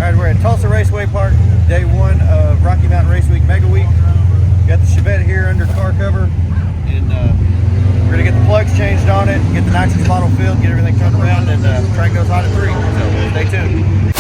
Alright, we're at Tulsa Raceway Park, day one of Rocky Mountain Raceweek Mega Week. Got the Chevette here under car cover, and we're going to get the plugs changed on it, get the nitrous bottle filled, get everything turned around, and track goes hot at 3, so stay tuned.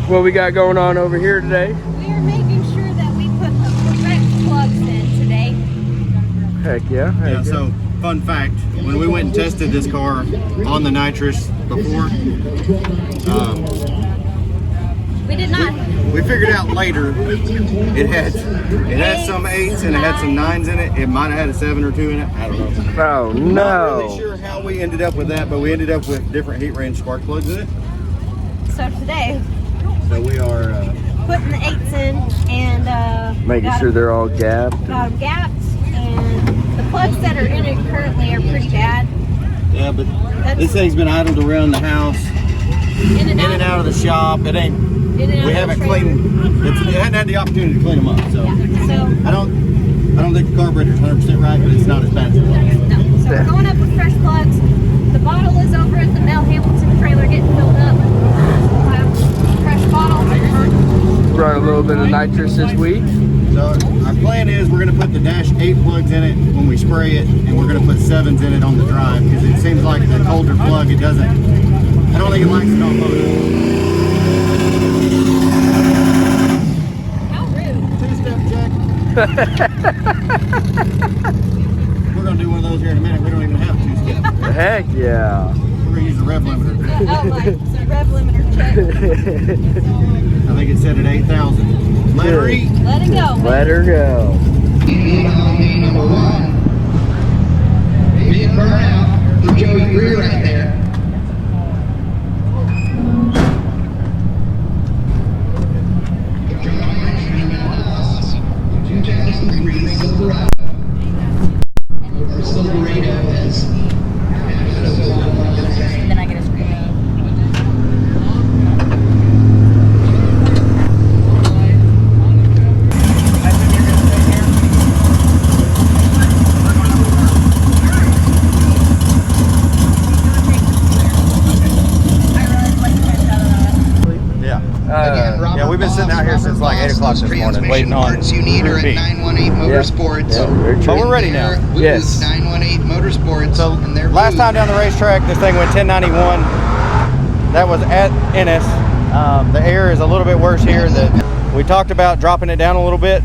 What we got going on over here today? We are making sure that we put the correct plugs in today. Heck yeah. Yeah, so fun fact, when we went and tested this car on the nitrous before, We did not. we figured out later it had some 8s and it had some 9s in it. It might have had a 7 or 2 in it. I don't know. Oh no. Not really sure how we ended up with that, but we ended up with different heat range spark plugs in it. So today, So we are putting the 8s in and Making sure they're all gapped. got them gapped, and the plugs that are in it currently are pretty bad. yeah, but this thing's been idled around the house, In in and out of the shop. It ain't. In and out We of the haven't trailer. cleaned. It hadn't had the opportunity to clean them up. So Yeah, so I don't think the carburetor's 100% right, but it's not as bad as it was. no. So we're going up with fresh plugs. The bottle is over at the Mel Hamilton trailer getting filled up. We'll have fresh bottle. Run a little bit of nitrous this week. So our plan is we're going to put the dash 8 plugs in it when we spray it, and we're going to put 7s in it on the drive, because it seems like the colder plug, it doesn't. I don't think it likes it on motor. How rude. Two-step check. We're going to do one of those here in a minute. We don't even have 2-step. Heck yeah. We're going to use the rev limiter. Oh, my rev limiter check. I think it set at 8,000. Let her eat. Let it go. Let her go. Number 1. Big burnout for Joey Greer right there. Silverado has Then I get a scream. Yeah, we've been sitting out here since like 8 o'clock this morning, waiting on parts you need are at 918 Motorsports. But we're ready now. Yes. 918 Motorsports. So and their last booth. time down the racetrack, this thing went 1091. That was at Ennis. The air is a little bit worse here. We talked about dropping it down a little bit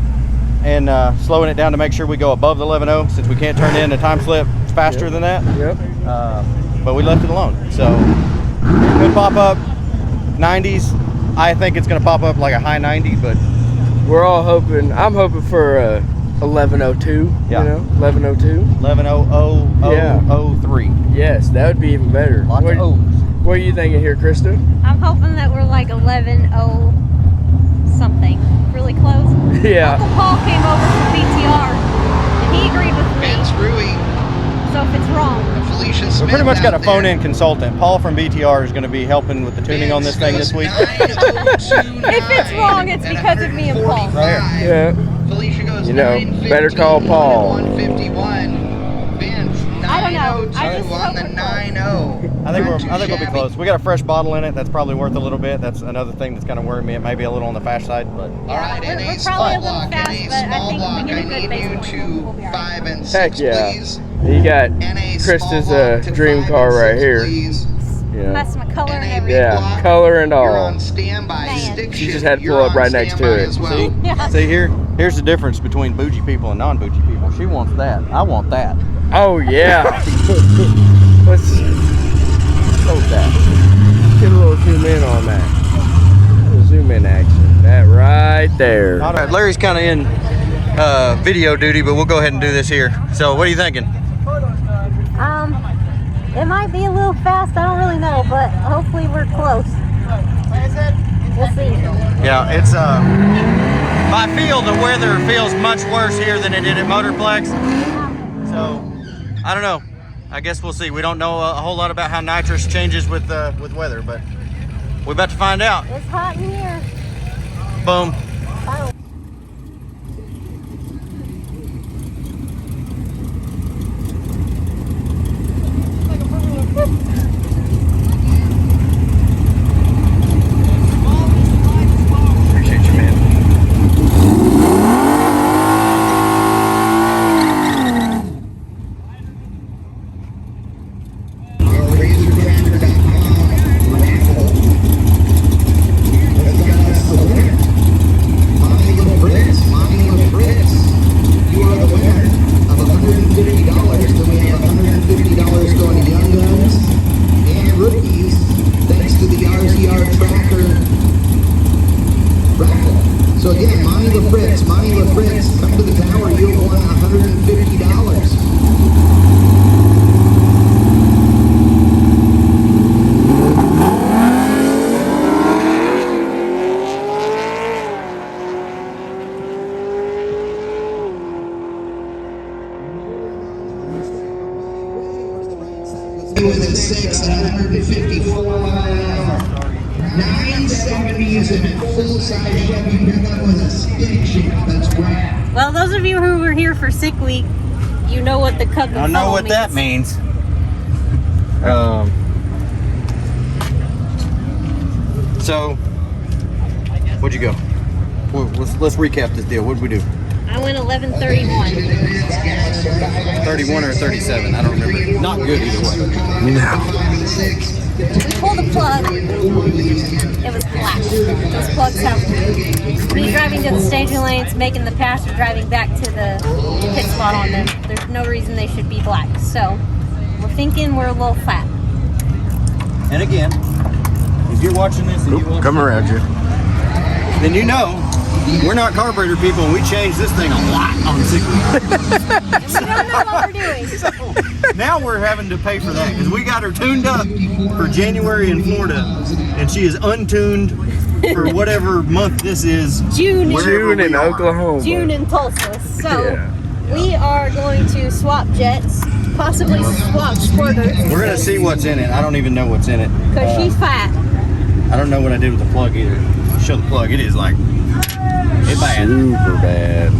and slowing it down to make sure we go above the 11.0, since we can't turn in a time slip faster than that. Yep. But we left it alone. So it could pop up 90s. I think it's going to pop up like a high 90, but We're all hoping. I'm hoping for 1102. Yeah. You know, 1102. 11.00003. Yes, that would be even better. Lots what, of O's. what are you thinking here, Krista? I'm hoping that we're like 11:0 something. Really close. Yeah. Uncle Paul came over from BTR and he agreed with me. Vince Rui, So if it's wrong, Felicia We Smith pretty much got a out there. phone-in consultant. Paul from BTR is going to be helping with the tuning on this thing this week. if it's wrong, it's because of me and Paul. Right Yeah. Felicia goes You know, 9:15, better call Paul. 151. Vince, I don't know. 902 I just on hope the we're close. 90. I think we'll be close. We got a fresh bottle in it. That's probably worth a little bit. That's another thing that's kind of worrying me. It may be a little on the fast side, but All right, We're- in we're a probably a small little block, fast, in a but I small think if we block, get a I good need base you point, to we'll be all right. 5 and 6, Heck yeah. please. You got And a Krista's small block to dream 5 car and right 6, here. please. Yeah. Mess my color and And a everything. Yeah, block. color and You're all. on standby. Man. Stick She shift, just had to you're pull up on right next to standby it. as well. see, Yeah. see here's the difference between bougie people and non-bougie people. She wants that. I want that. Oh yeah. Let's hold that. Get a little zoom in on that. zoom in action. That right there. All right, Larry's kind of in video duty, but we'll go ahead and do this here. So what are you thinking? It might be a little fast, I don't really know, but hopefully we're close. We'll see. Yeah, it's by feel, the weather feels much worse here than it did at Motorplex. So I don't know. I guess we'll see. We don't know a whole lot about how nitrous changes with weather, but we're about to find out. It's hot in here. Boom. Oh. Appreciate you, man. So again, Monty LaFritz, come to the tower, you'll win $150. Within 6, 154 mile an hour. 970s in a full-size Chevy pickup with a stick shift. That's rad. Well, those of you who were here for Sick Week, you know what the Cub and I know Funnel what that means. So, where'd you go? Well, let's recap this deal. What'd we do? I went 11:31. 31 or 37? I don't remember. Not good either way. No. We pulled the plug. It was black. Those plugs have me driving to the staging lanes, making the pass, or driving back to the pit spot on them. There's no reason they should be black. So we're thinking we're a little fat. And again, if you're watching this and you want Come around you. then you know we're not carburetor people, and we change this thing a lot on Sick Week. And we don't know what we're doing. So now we're having to pay for that because we got her tuned up for January in Florida, and she is untuned for whatever month this is. June in Oklahoma. June in Tulsa. So Yeah. we are going to swap jets, possibly swap squirters. We're gonna see what's in it. I don't even know what's in it. Because she's fat. I don't know what I did with the plug either. Show the plug. It is like it's bad. Super bad.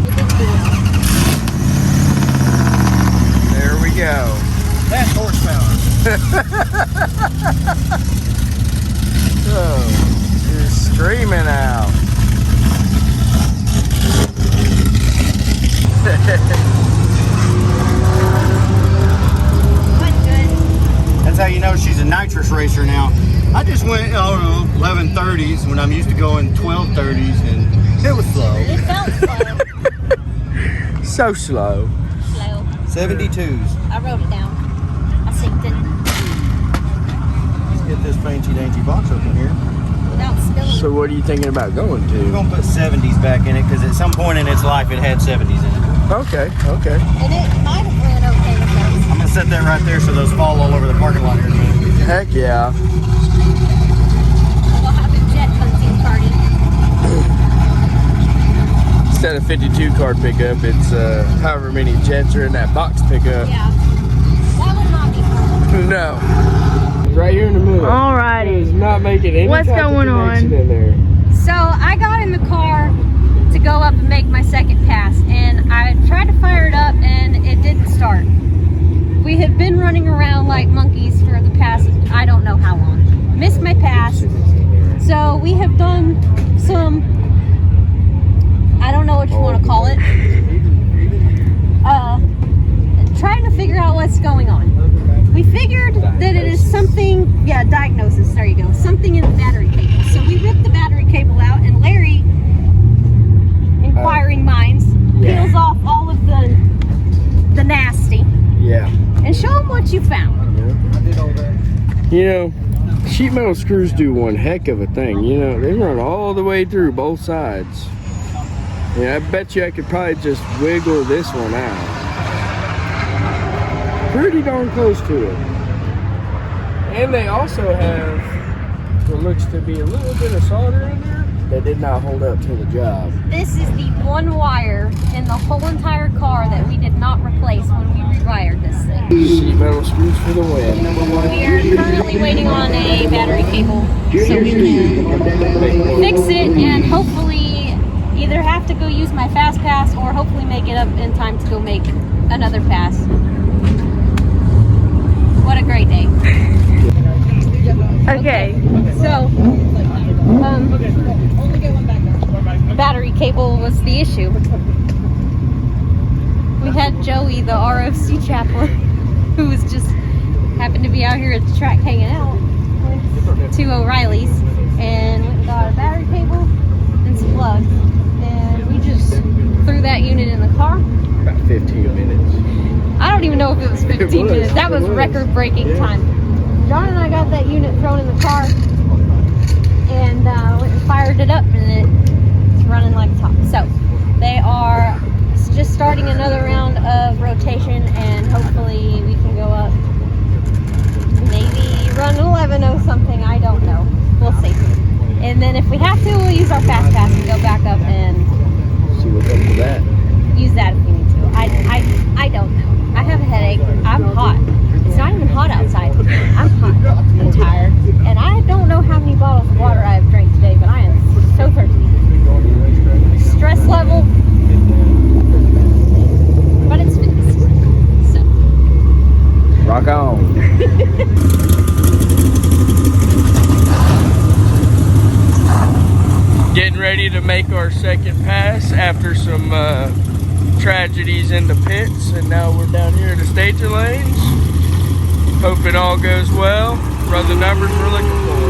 There we go. That's horsepower. Oh, you're screaming out. That's how you know she's a nitrous racer now. I just went, 11:30s when I'm used to going 12:30s, and it was slow. It felt slow. So slow. Slow. 72s. I wrote it down. I synced it Let's get this fancy dancy box open here. without spilling. So what are you thinking about going We're to? gonna put 70s back in it because at some point in its life it had 70s in it. Okay, okay. And it might have ran okay with those. I'm gonna set that right there so those fall all over the parking lot here in a minute. Heck yeah. We'll have a jet hunting party. Instead of 52 card pickup, it's however many jets are in that box pickup. Yeah. That would not be fun. No. Right here in the middle. Alrighty. It's not making any What's type of going on? connection in there. So I got in the car to go up and make my second pass, and I tried to fire it up and it didn't start. We have been running around like monkeys for the past I don't know how long. Missed my pass. So we have done some, I don't know what you want to call it, trying to figure out what's going on. We figured that it is something, diagnosis, there you go, something in the battery cable. So we ripped the battery cable out, and Larry, inquiring minds, peels off all of the nasty, Yeah. and show them what you found. You know, sheet metal screws do one heck of a thing. You know, they run all the way through both sides. Yeah, I bet you I could probably just wiggle this one out. Pretty darn close to it. And they also have what looks to be a little bit of solder in there that did not hold up to the job. This is the one wire in the whole entire car that we did not replace when we rewired this thing. Sheet metal screws for the win. We are currently waiting on a battery cable so we can fix it and hopefully either have to go use my fast pass or hopefully make it up in time to go make another pass. What a great day. Okay, so battery cable was the issue. We had Joey, the ROC chaplain, who was just happened to be out here at the track hanging out with two O'Reillys, and went and got a battery cable and some plugs, and we just threw that unit in the car. About 15 minutes. I don't even know if it was 15 minutes. That was record-breaking time. John and I got that unit thrown in the car and went and fired it up, and it's running like a top. So they are just starting another round of rotation, and hopefully we can go up, maybe run 11.0 something. I don't know. We'll see. And then if we have to, we'll use our fast pass and go back up and See what's up with that. use that if we need to. I don't know. I have a headache. I'm hot. It's not even hot outside. I'm hot. I'm tired. And I don't know how many bottles of water I have drank today, but I am so thirsty. Stress level, but it's fixed. So. Rock on. Getting ready to make our second pass after some tragedies in the pits, and now we're down here in the stager lanes. Hope it all goes well. Run the numbers we're looking for.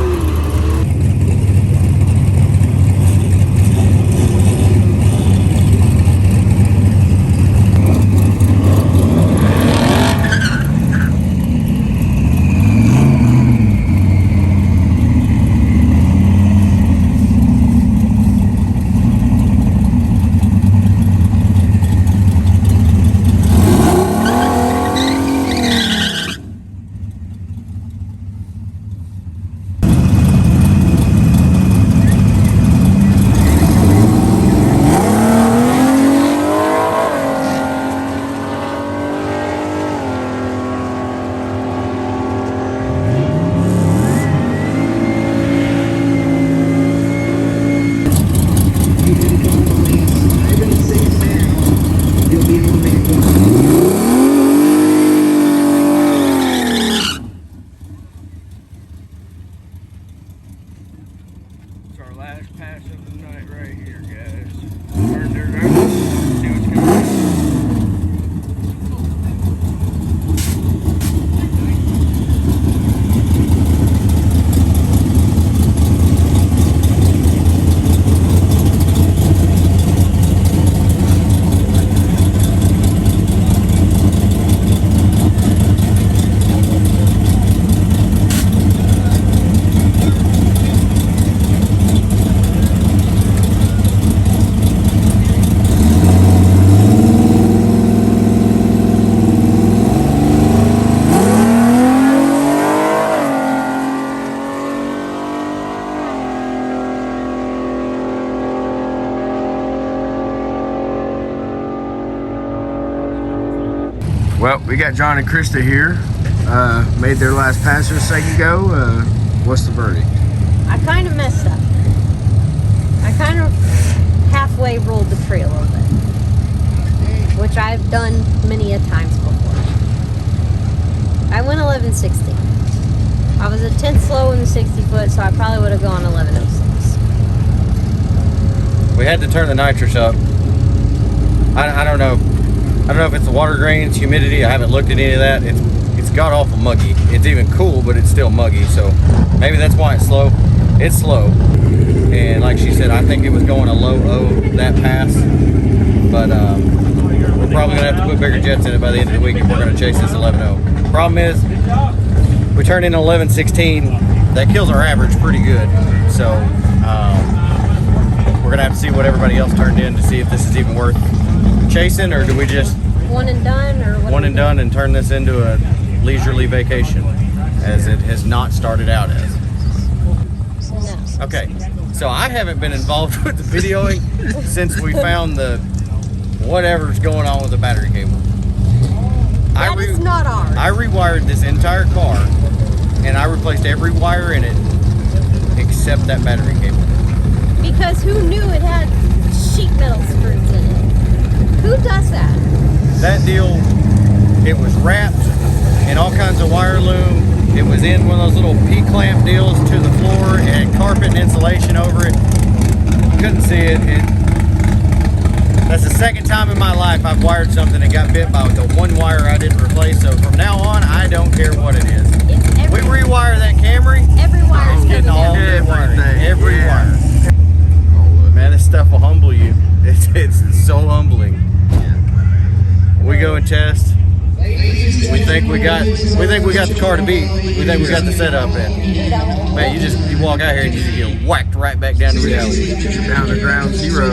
Last pass of the night right here, guys. Turn there, see what's going on. Well, we got John and Krista here. Made their last pass a second ago. What's the verdict? I kind of messed up. I kind of halfway rolled the tree a little bit, which I've done many a times before. I went 1160. I was a 10th slow in the 60 foot, so I probably would have gone 1106. We had to turn the nitrous up. I don't know. I don't know if it's the water grains, humidity. I haven't looked at any of that. It's got awful muggy. It's even cool, but it's still muggy. So maybe that's why it's slow. It's slow. And like she said, I think it was going a low O that pass. But we're probably gonna have to put bigger jets in it by the end of the week if we're gonna chase this 11.0. Problem is, we turned in 11.16 that kills our average pretty good. So we're gonna have to see what everybody else turned in to see if this is even worth chasing, or do we just One and done, or what? one and done and turn this into a leisurely vacation, as it has not started out as. No. Okay, so I haven't been involved with the videoing since we found the whatever's going on with the battery cable. That is not ours. I rewired this entire car, and I replaced every wire in it except that battery cable. Because who knew it had sheet metal screws in it? Who does that? That deal, it was wrapped in all kinds of wire loom. It was in one of those little P-clamp deals to the floor. It had carpet and insulation over it. Couldn't see it. That's the second time in my life I've wired something and got bit by the one wire I didn't replace. So from now on, I don't care what it is. It's We rewire that Camry. every wire is Getting all Everything. good wiring. Every Yeah. wire. Man, this stuff will humble you. It's so humbling. We go and test. We think we got the car to beat. We think we got the setup in. Man, you walk out here and you just get whacked right back down to reality. Down to ground zero.